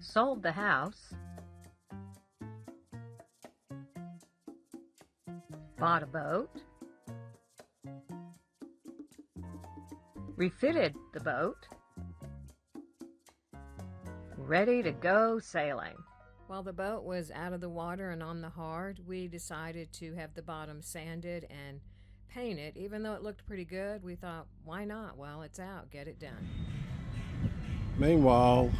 sold the house, bought a boat, refitted the boat, ready to go sailing. While the boat was out of the water and on the hard, we decided to have the bottom sanded and painted. Even though it looked pretty good, we thought, why not? Well, it's out, get it done. Meanwhile,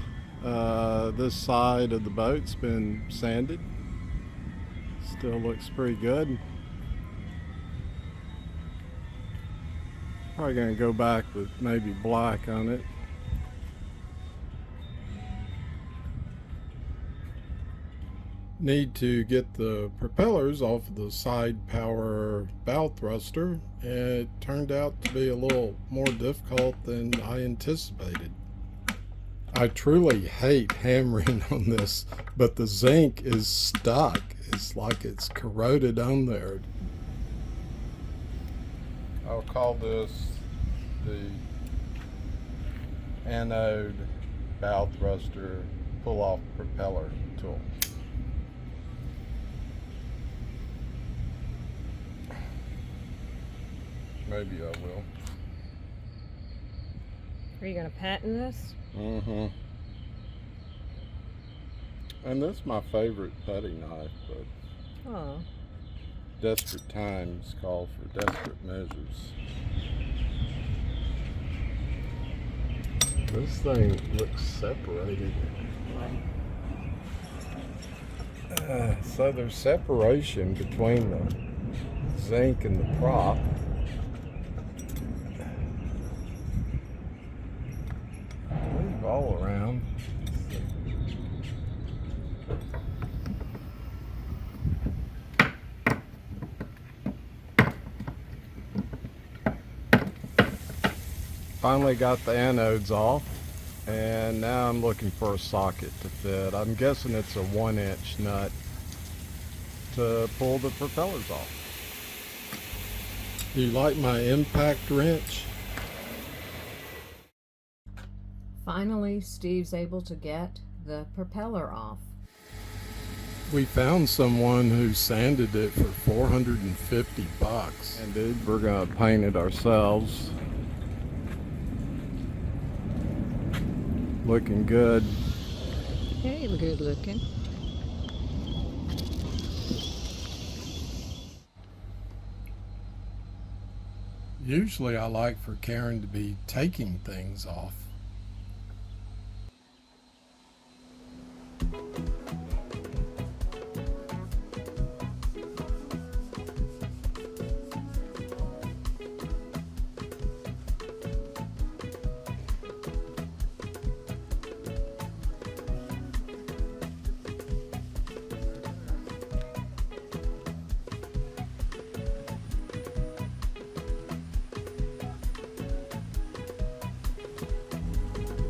this side of the boat's been sanded. Still looks pretty good. Probably gonna go back with maybe black on it. Need to get the propellers off of the side power bow thruster, and it turned out to be a little more difficult than I anticipated. I truly hate hammering on this, but the zinc is stuck. It's like it's corroded on there. I'll call this the anode bow thruster pull-off propeller tool. Maybe I will. Are you going to patent this? Mm-hmm. And this is my favorite putty knife, but Oh. desperate times call for desperate measures. This thing looks separated. So there's separation between the zinc and the prop. Move all around. Finally got the anodes off, and now I'm looking for a socket to fit. I'm guessing it's a 1-inch nut to pull the propellers off. Do you like my impact wrench? Finally, Steve's able to get the propeller off. We found someone who sanded it for $450. And dude, we're gonna paint it ourselves. Looking good. Hey, good looking. Usually I like for Karen to be taking things off.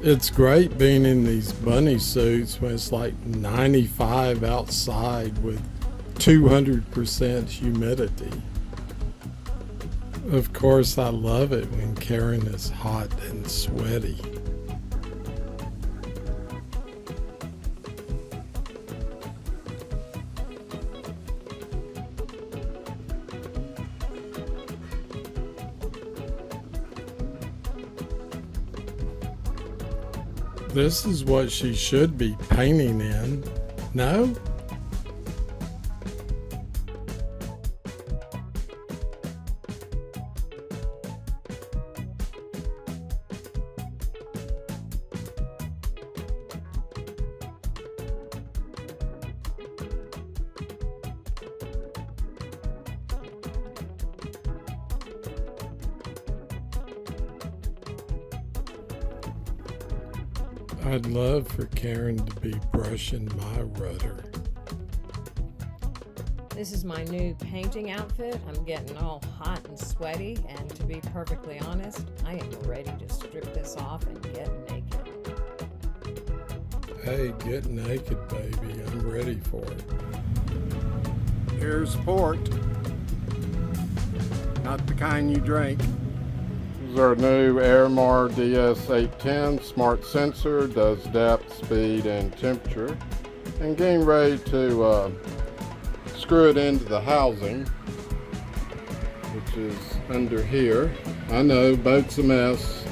It's great being in these bunny suits when it's like 95 outside with 200% humidity. Of course, I love it when Karen is hot and sweaty. This is what she should be painting in. No? I'd love for Karen to be brushing my rudder. This is my new painting outfit. I'm getting all hot and sweaty, and to be perfectly honest, I am ready to strip this off and get naked. Hey, get naked, baby. I'm ready for it. Here's port. Not the kind you drink. It is our new Airmar DS810 smart sensor. Does depth, speed, and temperature. And getting ready to screw it into the housing, which is under here. I know, boat's a mess.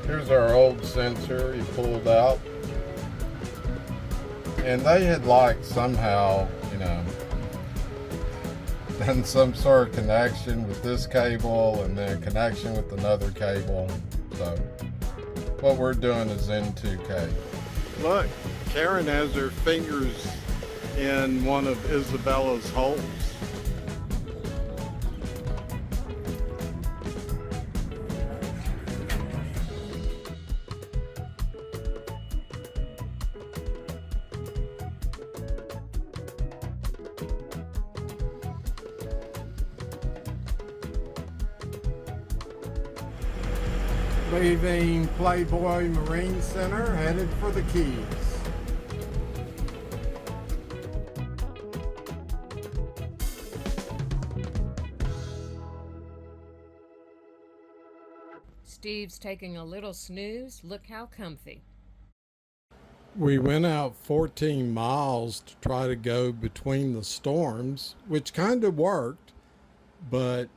Here's our old sensor he pulled out. And they had somehow, done some sort of connection with this cable and then connection with another cable. So what we're doing is N2K. Look, Karen has her fingers in one of Isabella's holes. Leaving Playboy Marine Center, headed for the Keys. Steve's taking a little snooze. Look how comfy. We went out 14 miles to try to go between the storms, which kind of worked, but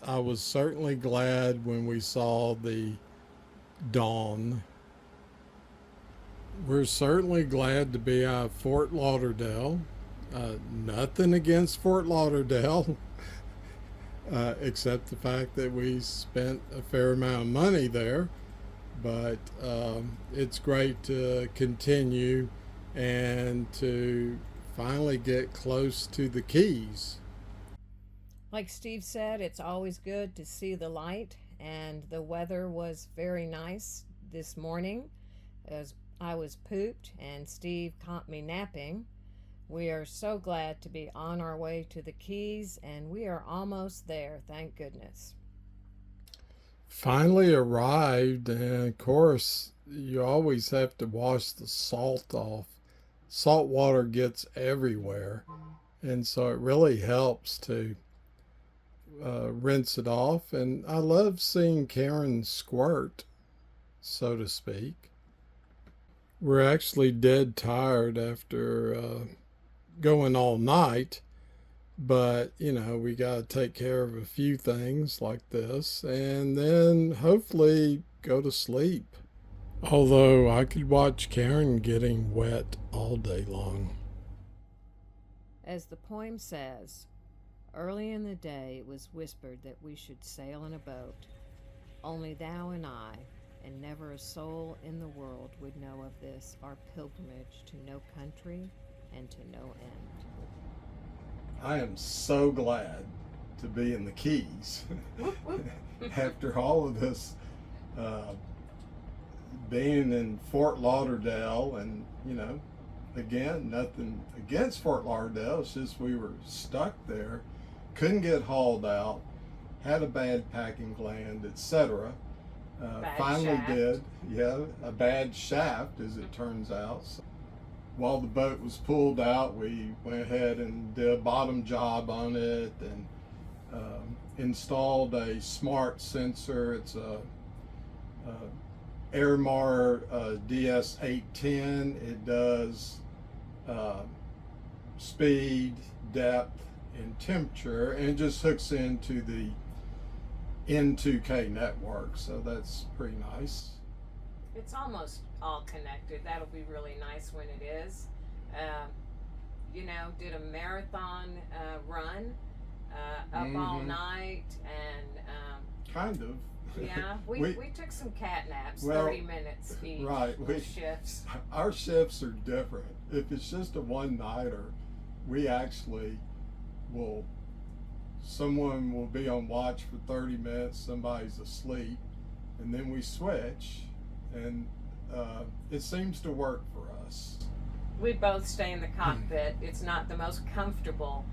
I was certainly glad when we saw the dawn. We're certainly glad to be out of Fort Lauderdale. Nothing against Fort Lauderdale, except the fact that we spent a fair amount of money there. But it's great to continue and to finally get close to the Keys. Like Steve said, it's always good to see the light, and the weather was very nice this morning as I was pooped and Steve caught me napping. We are so glad to be on our way to the Keys, and we are almost there, thank goodness. Finally arrived, and of course you always have to wash the salt off. Salt water gets everywhere, and so it really helps to rinse it off. And I love seeing Karen squirt, so to speak. We're actually dead tired after going all night, but we got to take care of a few things like this and then hopefully go to sleep. Although I could watch Karen getting wet all day long. As the poem says, early in the day it was whispered that we should sail in a boat. Only thou and I, and never a soul in the world would know of this, our pilgrimage to no country and to no end. I am so glad to be in the Keys after all of this being in Fort Lauderdale. And again, nothing against Fort Lauderdale, it's just we were stuck there, couldn't get hauled out, had a bad packing gland, etc. Finally shaft. A bad shaft, as it turns out. So while the boat was pulled out, we went ahead and did a bottom job on it and installed a smart sensor. It's a Airmar DS810. It does speed, depth, and temperature, and it just hooks into the N2K network, so that's pretty nice. It's almost all connected. That'll be really nice when it is. Did a marathon run up all night, and kind of. Yeah, we took some cat naps, 30 minutes each. Right, shifts. Our shifts are different. If it's just a one-nighter, we actually will. Someone will be on watch for 30 minutes. Somebody's asleep, and then we switch, and it seems to work for us. We both stay in the cockpit. It's not the most comfortable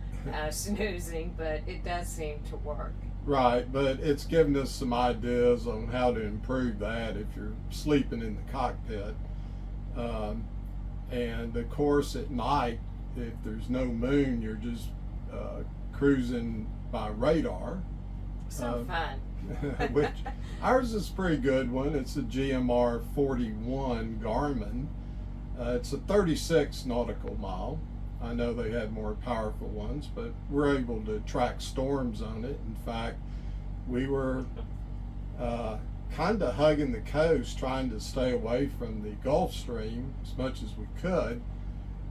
snoozing, but it does seem to work. Right, but it's given us some ideas on how to improve that if you're sleeping in the cockpit. And of course at night, if there's no moon, you're just cruising by radar. So fun. which ours is a pretty good one. It's a GMR 41 Garmin. It's a 36 nautical mile. I know they had more powerful ones, but we're able to track storms on it. In fact, we were kind of hugging the coast, trying to stay away from the Gulf Stream as much as we could.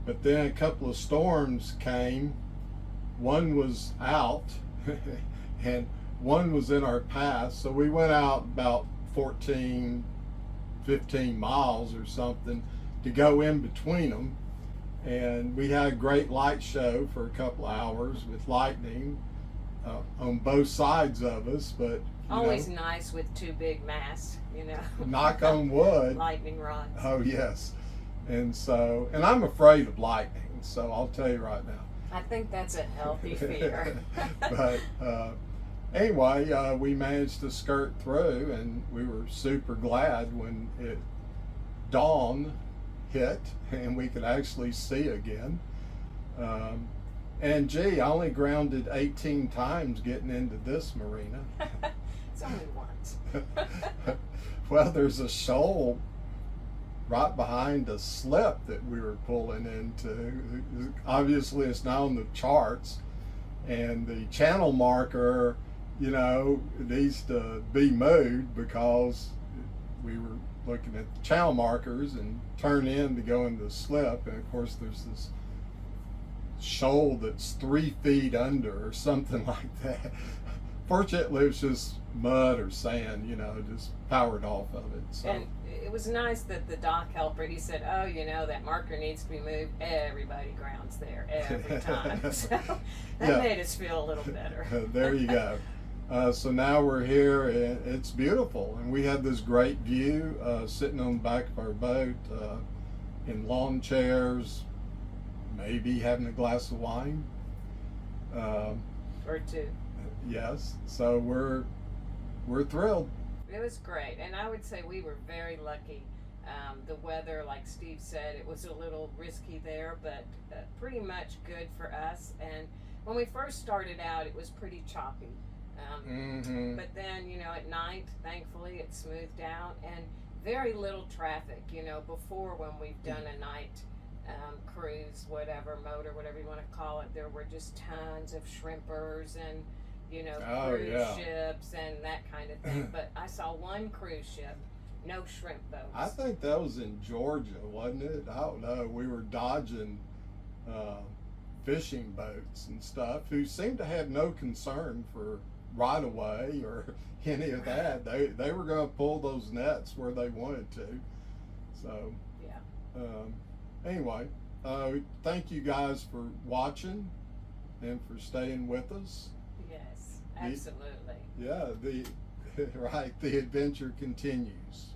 But then a couple of storms came. One was out and one was in our path. So we went out about 14, 15 miles or something to go in between them. And we had a great light show for a couple of hours with lightning on both sides of us. But always nice with two big masts, knock on wood. Lightning rods. Oh, yes. And I'm afraid of lightning, so I'll tell you right now. I think that's a healthy fear. But anyway, we managed to skirt through, and we were super glad when dawn hit and we could actually see again. And gee, I only grounded 18 times getting into this marina. It's only once. Well, there's a shoal right behind a slip that we were pulling into. Obviously, it's not on the charts, and the channel marker, needs to be moved because we were looking at the channel markers and turn in to go into the slip, and of course there's this shoal that's 3 feet under or something like that. Fortunately, it was just mud or sand, just powered off of it. So. And it was nice that the dock helper, he said, oh, that marker needs to be moved. Everybody grounds there every time. So that made us feel a little better. There you go. So now we're here, and it's beautiful. And we had this great view sitting on the back of our boat in lawn chairs, maybe having a glass of wine. Or two. Yes. So we're thrilled. It was great. And I would say we were very lucky. The weather, like Steve said, it was a little risky there, but pretty much good for us. And when we first started out, it was pretty choppy. But then, at night, thankfully, it smoothed out, and very little traffic. Before, when we've done a night cruise, motor, whatever you want to call it, there were just tons of shrimpers and, cruise ships and that kind of thing. But I saw one cruise ship, no shrimp boats. I think that was in Georgia, wasn't it? I don't know. We were dodging fishing boats and stuff who seemed to have no concern for right away or any of that. They were going to pull those nets where they wanted to. So anyway, thank you guys for watching and for staying with us. Yes, absolutely. The adventure continues.